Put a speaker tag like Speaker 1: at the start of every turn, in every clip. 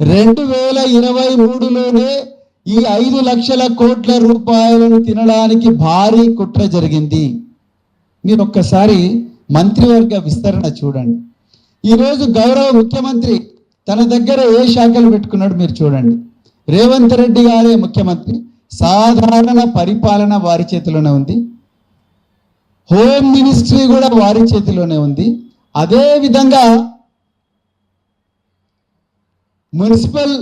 Speaker 1: 2023లోనే ఈ 5 లక్షల కోట్ల రూపాయలను తినడానికి భారీ కుట్ర జరిగింది. మీరు ఒక్కసారి మంత్రివర్గ విస్తరణ చూడండి. ఈరోజు గౌరవ ముఖ్యమంత్రి తన దగ్గర ఏ శాఖలు పెట్టుకున్నాడు మీరు చూడండి. రేవంత్ రెడ్డి గారే ముఖ్యమంత్రి, సాధారణ పరిపాలన వారి చేతిలోనే ఉంది. హోమ్ మినిస్ట్రీ కూడా వారి చేతిలోనే ఉంది. అదే విధంగా municipal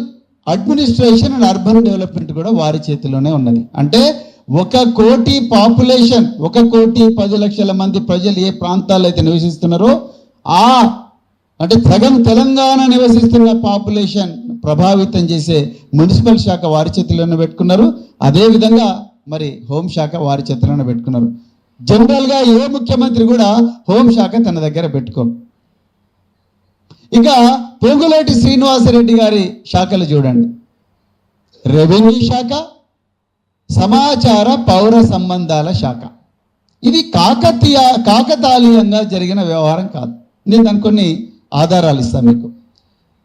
Speaker 1: administration and urban development కూడా వారి చేతిలోనే ఉన్నది. అంటే 1 కోటి పాపులేషన్, 1,10,00,000 మంది ప్రజలు ఏ ప్రాంతాల్లో అయితే నివసిస్తున్నారో అంటే సగం తెలంగాణ నివసిస్తున్న పాపులేషన్ ప్రభావితం చేసే మున్సిపల్ శాఖ వారి చేతిలోనే పెట్టుకున్నారు. అదేవిధంగా మరి హోంశాఖ వారి చేతిలోనే పెట్టుకున్నారు. జనరల్గా ఏ ముఖ్యమంత్రి కూడా హోంశాఖ తన దగ్గర పెట్టుకోరు. ఇక పొంగులేటి శ్రీనివాసరెడ్డి గారి శాఖలు చూడండి. రెవెన్యూ శాఖ, సమాచార పౌర సంబంధాల శాఖ. ఇది కాకతాళీయంగా జరిగిన వ్యవహారం కాదు. నేను దానికి కొన్ని ఆధారాలు ఇస్తాను మీకు.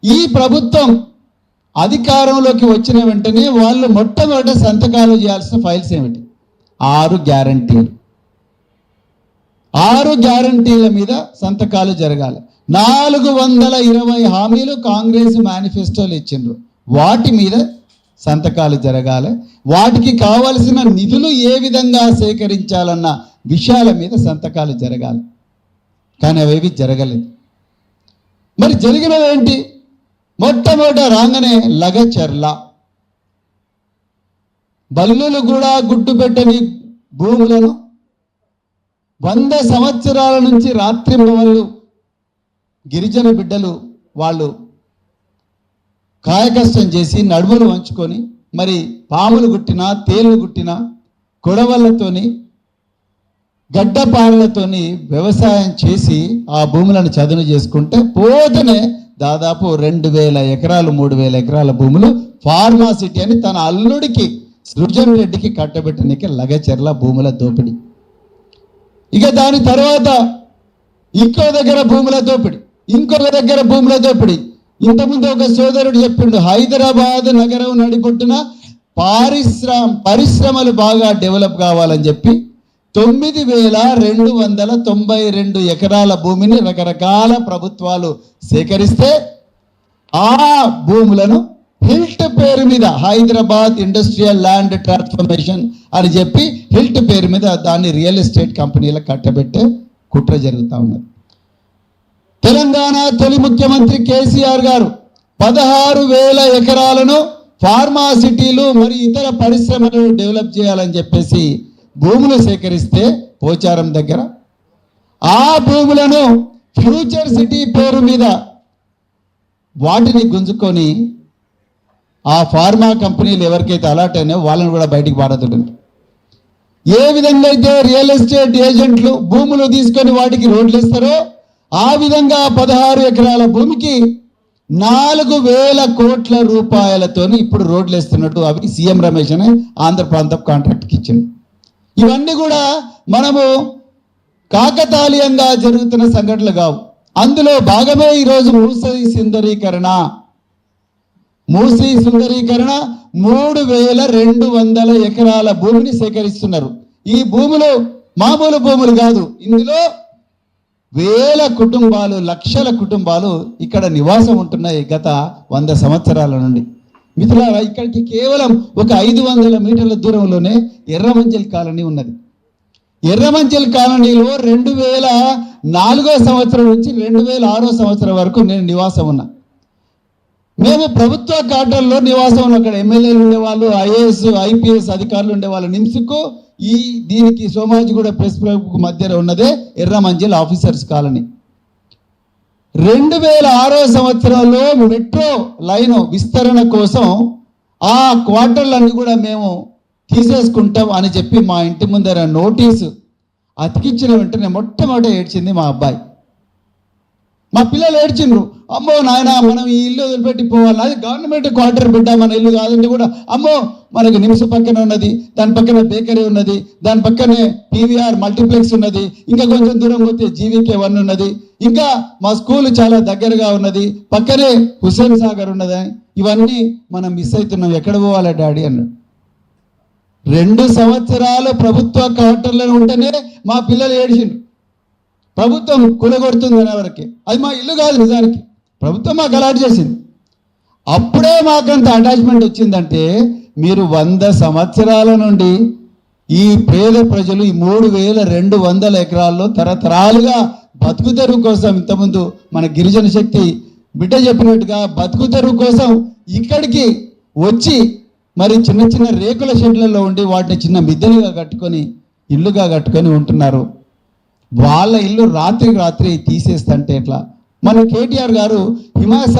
Speaker 1: ఈ ప్రభుత్వం అధికారంలోకి వచ్చిన వెంటనే వాళ్ళు మొట్టమొదట సంతకాలు చేయాల్సిన ఫైల్స్ ఏమిటి? 6 గ్యారంటీలు. 6 గ్యారంటీల మీద సంతకాలు జరగాలి. 420 హామీలు కాంగ్రెస్ మేనిఫెస్టోలు ఇచ్చిండ్రు. వాటి మీద సంతకాలు జరగాలి. వాటికి కావలసిన నిధులు ఏ విధంగా సేకరించాలన్న విషయాల మీద సంతకాలు జరగాలి. కానీ అవేవి జరగలేదు. మరి జరిగినవేంటి? మొట్టమొదట రాగానే లగచర్ల, బల్లులు కూడా గుడ్డు పెట్టని భూములను 100 సంవత్సరాల నుంచి రాత్రింబవళ్ళు గిరిజన బిడ్డలు వాళ్ళు కాయకష్టం చేసి నడుములు వంచుకొని మరి పాములు గుట్టినా తేళ్లు గుట్టినా కొడవళ్ళతోని గడ్డపారలతోని వ్యవసాయం చేసి ఆ భూములను చదును చేసుకుంటే పోతనే దాదాపు 2,000 ఎకరాలు 3,000 ఎకరాల భూములు ఫార్మాసిటీ అని తన అల్లుడికి సృజన్ రెడ్డికి కట్టబెట్టడానికి లగచెర్ల భూముల దోపిడీ. ఇక దాని తర్వాత ఇంకో దగ్గర భూముల దోపిడీ, ఇంకొక దగ్గర భూముల దోపిడీ. ఇంతకుముందు ఒక సోదరుడు చెప్పిండు, హైదరాబాద్ నగరం నడిబొట్టున పరిశ్రమలు బాగా డెవలప్ కావాలని చెప్పి 9,292 ఎకరాల భూమిని రకరకాల ప్రభుత్వాలు సేకరిస్తే ఆ భూములను హిల్ట్ పేరు మీద హైదరాబాద్ ఇండస్ట్రియల్ ల్యాండ్ ట్రాన్స్ఫర్మేషన్ అని చెప్పి హిల్ట్ పేరు మీద దాన్ని రియల్ ఎస్టేట్ కంపెనీలకు కట్టబెట్టే కుట్ర జరుగుతూ ఉన్నది. తెలంగాణ తొలి ముఖ్యమంత్రి కేసీఆర్ గారు 16,000 ఎకరాలను ఫార్మాసిటీలు మరి ఇతర పరిశ్రమలను డెవలప్ చేయాలని చెప్పేసి భూములు సేకరిస్తే పోచారం దగ్గర ఆ భూములను ఫ్యూచర్ సిటీ పేరు మీద వాటిని గుంజుకొని ఆ ఫార్మా కంపెనీలు ఎవరికైతే అలాట్ అయినాయో వాళ్ళని కూడా బయటికి పారదుంటుంది. ఏ విధంగా అయితే రియల్ ఎస్టేట్ ఏజెంట్లు భూములు తీసుకొని వాటికి రోడ్లు ఇస్తారో ఆ విధంగా 16 ఎకరాల భూమికి 4,000 కోట్ల రూపాయలతోని ఇప్పుడు రోడ్లు వేస్తున్నట్టు అవి సీఎం రమేష్ అనే ఆంధ్ర ప్రాంతం కాంట్రాక్ట్కి ఇచ్చింది. ఇవన్నీ కూడా మనము కాకతాళీయంగా జరుగుతున్న సంఘటనలు కావు. అందులో భాగమే ఈరోజు మూసీ సుందరీకరణ 3,200 ఎకరాల భూమిని సేకరిస్తున్నారు. ఈ భూములు మామూలు భూములు కాదు. ఇందులో వేల కుటుంబాలు, లక్షల కుటుంబాలు ఇక్కడ నివాసం ఉంటున్నాయి గత 100 సంవత్సరాల నుండి. మిత్రులారా, ఇక్కడికి కేవలం ఒక 500 మీటర్ల దూరంలోనే ఎర్రమంజిల్ కాలనీ ఉన్నది. ఎర్రమంజిల్ కాలనీలో 2004 సంవత్సరం నుంచి 2006 సంవత్సరం వరకు నేను నివాసం ఉన్నా. మేము ప్రభుత్వ క్వార్టర్లో నివాసం ఉన్న అక్కడ ఎమ్మెల్యేలు ఉండేవాళ్ళు, ఐఏఎస్ ఐపీఎస్ అధికారులు ఉండేవాళ్ళు. నిమ్స్కు దీనికి సోమాజిగూడ ప్రెస్ క్లబ్కు మధ్యలో ఉన్నదే ఎర్రమంజిల్ ఆఫీసర్స్ కాలనీ. 2006 సంవత్సరంలో మెట్రో లైన్ విస్తరణ కోసం ఆ క్వార్టర్లన్నీ కూడా మేము తీసేసుకుంటాం అని చెప్పి మా ఇంటి ముందర నోటీసు అతికించిన వెంటనే మొట్టమొదట ఏడ్చింది మా అబ్బాయి. మా పిల్లలు ఏడ్చిండ్రు. అమ్మో నాయన మనం ఈ ఇల్లు వదిలిపెట్టి పోవాలి, అది గవర్నమెంట్ క్వార్టర్ బిడ్డ, మన ఇల్లు కాదంటే కూడా అమ్మో మనకి నిమిష పక్కన ఉన్నది, దాని పక్కన బేకరీ ఉన్నది, దాని పక్కనే పీవీఆర్ మల్టీప్లెక్స్ ఉన్నది, ఇంకా కొంచెం దూరం పోతే జీవీకే 1 ఉన్నది, ఇంకా మా స్కూల్ చాలా దగ్గరగా ఉన్నది, పక్కనే హుస్సేన్ సాగర్ ఉన్నది. ఇవన్నీ మనం మిస్ అవుతున్నాం, ఎక్కడ పోవాలి డాడీ అన్నాడు. 2 సంవత్సరాలు ప్రభుత్వ క్వార్టర్లో ఉంటేనే మా పిల్లలు ఏడిచిండ్రు. ప్రభుత్వం కూలగొడుతుంది అనేవరకే, అది మా ఇల్లు కాదు, నిజానికి ప్రభుత్వం మాకు అలాట్ చేసింది. అప్పుడే మాకంత అటాచ్మెంట్ వచ్చిందంటే మీరు 100 సంవత్సరాల నుండి ఈ పేద ప్రజలు ఈ 3200 ఎకరాల్లో తరతరాలుగా బతుకుతెరువు కోసం, ఇంతకుముందు మన గిరిజన శక్తి బిడ్డ చెప్పినట్టుగా బతుకుతెరువు కోసం ఇక్కడికి వచ్చి మరి చిన్న చిన్న రేకుల షెడ్లలో ఉండి వాటిని చిన్న మిద్దెలుగా కట్టుకొని ఇల్లుగా కట్టుకొని ఉంటున్నారు. వాళ్ళ ఇల్లు రాత్రికి రాత్రి తీసేస్తంటే ఎట్లా? మన కేటీఆర్ గారు హిమాయత్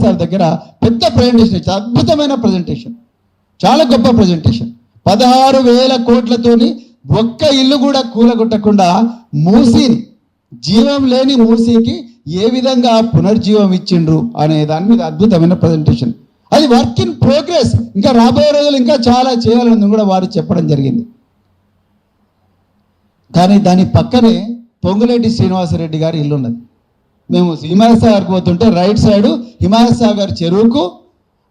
Speaker 1: సార్ దగ్గర పెద్ద ప్రజెంటేషన్ ఇచ్చారు, అద్భుతమైన ప్రజెంటేషన్, చాలా గొప్ప ప్రజెంటేషన్. 16,000 కోట్లతోని ఒక్క ఇల్లు కూడా కూలగొట్టకుండా మూసీని, జీవం లేని మూసీకి ఏ విధంగా పునర్జీవం ఇచ్చిండ్రు అనే దాని మీద అద్భుతమైన ప్రజెంటేషన్. అది వర్క్ ఇన్ ప్రోగ్రెస్, ఇంకా రాబోయే రోజులు ఇంకా చాలా చేయాలని కూడా వారు చెప్పడం జరిగింది. కానీ దాని పక్కనే పొంగులేటి శ్రీనివాసరెడ్డి గారి ఇల్లు ఉన్నది. మేము హిమాయత్ సాగర్కి పోతుంటే రైట్ సైడ్ హిమాయత్ సాగర్ చెరువుకు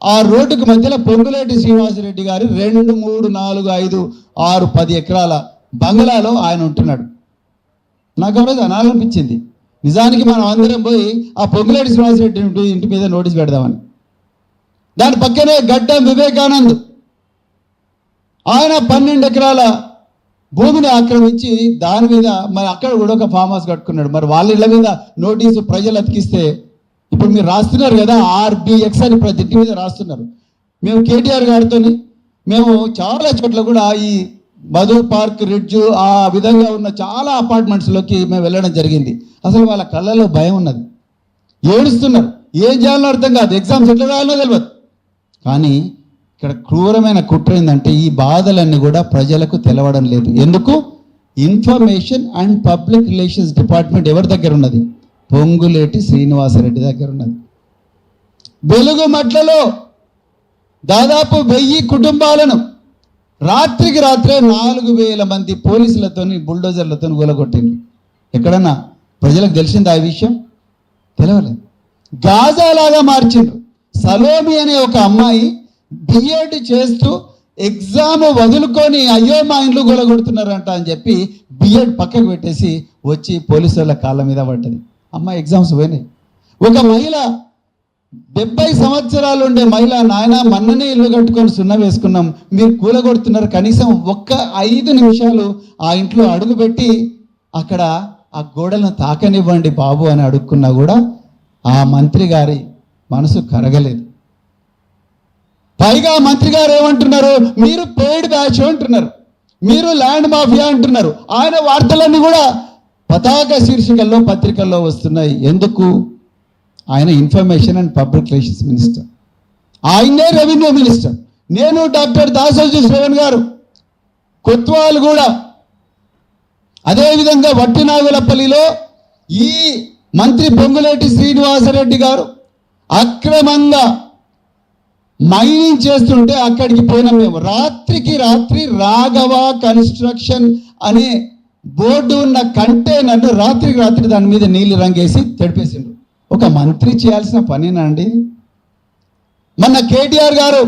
Speaker 1: ఆ రోడ్డుకు మధ్యలో పొంగులేటి శ్రీనివాసరెడ్డి గారి 2, 3, 4, 5, 6, 10 ఎకరాల బంగ్లాలో ఆయన ఉంటున్నాడు. నాకు ఎవరైతే అనాలనిపించింది, నిజానికి మనం అందరం పోయి ఆ పొంగులేటి శ్రీనివాసరెడ్డి ఇంటి మీద నోటీస్ పెడదామని. దాని పక్కనే గడ్డం వివేకానంద్, ఆయన 12 ఎకరాల భూమిని ఆక్రమించి దాని మీద మరి అక్కడ కూడా ఒక ఫామ్ హౌస్ కట్టుకున్నాడు. మరి వాళ్ళ ఇళ్ళ మీద నోటీసు ప్రజలు అతికిస్తే ఇప్పుడు మీరు రాస్తున్నారు కదా, RBX అని ప్రతి ఇంటి మీద రాస్తున్నారు. మేము కేటీఆర్ గారితో మేము చాలా చోట్ల కూడా ఈ మధు పార్క్, రిడ్జు, ఆ విధంగా ఉన్న చాలా అపార్ట్మెంట్స్లోకి మేము వెళ్ళడం జరిగింది. అసలు వాళ్ళ కళ్ళలో భయం ఉన్నది, ఏడుస్తున్నారు, ఏం చేయాలో అర్థం కాదు, ఎగ్జామ్స్ ఎట్లా రాయాలో తెలియదు. కానీ ఇక్కడ క్రూరమైన కుట్ర ఏంటంటే ఈ బాధలన్నీ కూడా ప్రజలకు తెలవడం లేదు. ఎందుకు? Information and public relations department ఎవరి దగ్గర ఉన్నది? పొంగులేటి శ్రీనివాసరెడ్డి దగ్గర ఉన్నది. వెలుగు మట్లలో దాదాపు 1000 కుటుంబాలను రాత్రికి రాత్రే 4,000 మంది పోలీసులతోని బుల్డోజర్లతో కూలగొట్టింది. ఎక్కడన్నా ప్రజలకు తెలిసిందా ఈ విషయం? తెలవలేదు. గాజాలాగా మార్చిండ్రు. సలోమి అనే ఒక అమ్మాయి బిఎడ్ చేస్తూ ఎగ్జామ్ వదులుకొని అయ్యో మా ఇంట్లో కూలగొడుతున్నారంట అని చెప్పి బిఎడ్ పక్కకు పెట్టేసి వచ్చి పోలీసు వాళ్ళ కాళ్ళ మీద పడ్డది. అమ్మాయి ఎగ్జామ్స్ పోయినాయి. ఒక మహిళ 70 సంవత్సరాలు ఉండే మహిళ, నాయన మొన్ననే ఇల్లు కట్టుకొని సున్న వేసుకున్నాం, మీరు కూలగొడుతున్నారు, కనీసం ఒక్క 5 నిమిషాలు ఆ ఇంట్లో అడుగు పెట్టి అక్కడ ఆ గోడలను తాకనివ్వండి బాబు అని అడుక్కున్నా కూడా ఆ మంత్రి గారి మనసు కరగలేదు. పైగా మంత్రి గారు ఏమంటున్నారు? మీరు పెయిడ్ బ్యాచ్ అంటున్నారు, మీరు ల్యాండ్ మాఫియా అంటున్నారు. ఆయన వార్తలన్నీ కూడా పతాక శీర్షికల్లో పత్రికల్లో వస్తున్నాయి. ఎందుకు? ఆయన information and public relations minister, ఆయనే రెవెన్యూ మినిస్టర్. నేను డాక్టర్ దాసోజీ శ్రవణ్ గారు కొత్వాల్ కూడా, అదేవిధంగా వట్టినాగులపల్లిలో ఈ మంత్రి పొంగులేటి శ్రీనివాసరెడ్డి గారు అక్రమంగా మైనింగ్ చేస్తుంటే అక్కడికి పోయినాం మేము. రాత్రికి రాత్రి రాఘవ కన్స్ట్రక్షన్ అనే బోర్డు ఉన్న కంటైనర్ను రాత్రికి రాత్రి దాని మీద నీళ్లు రంగేసి తెడిపేసిండ్రు. ఒక మంత్రి చేయాల్సిన పనేనా అండి? మొన్న కేటీఆర్ గారు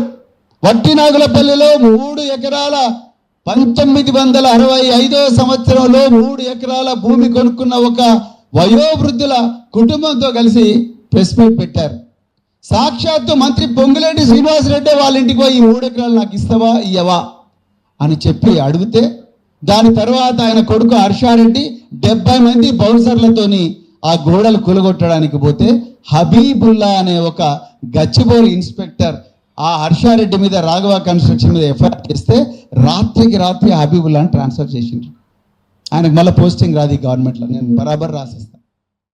Speaker 1: వట్టినాగులపల్లిలో 3 ఎకరాల 1965వ సంవత్సరంలో 3 ఎకరాల భూమి కొనుక్కున్న ఒక వయోవృద్ధుల కుటుంబంతో కలిసి ప్రెస్ మీట్ పెట్టారు. సాక్షాత్తు మంత్రి పొంగులేటి శ్రీనివాసరెడ్డి వాళ్ళ ఇంటికి పోయి 3 ఎకరాలు నాకు ఇస్తావా ఇయ్యవా అని చెప్పి అడిగితే, దాని తర్వాత ఆయన కొడుకు హర్షారెడ్డి 70 మంది బౌన్సర్లతోని ఆ గోడలు కూలగొట్టడానికి పోతే హబీబుల్లా అనే ఒక గచ్చిబౌలి ఇన్స్పెక్టర్ ఆ హర్షారెడ్డి మీద రాఘవ కన్స్ట్రక్షన్ మీద ఎఫ్ఐఆర్ చేస్తే రాత్రికి రాత్రి హబీబుల్లాని ట్రాన్స్ఫర్ చేసిండ్రు. ఆయనకు మళ్ళీ పోస్టింగ్ రాదు ఈ గవర్నమెంట్లో, నేను బరాబర్ రాసిస్తాను.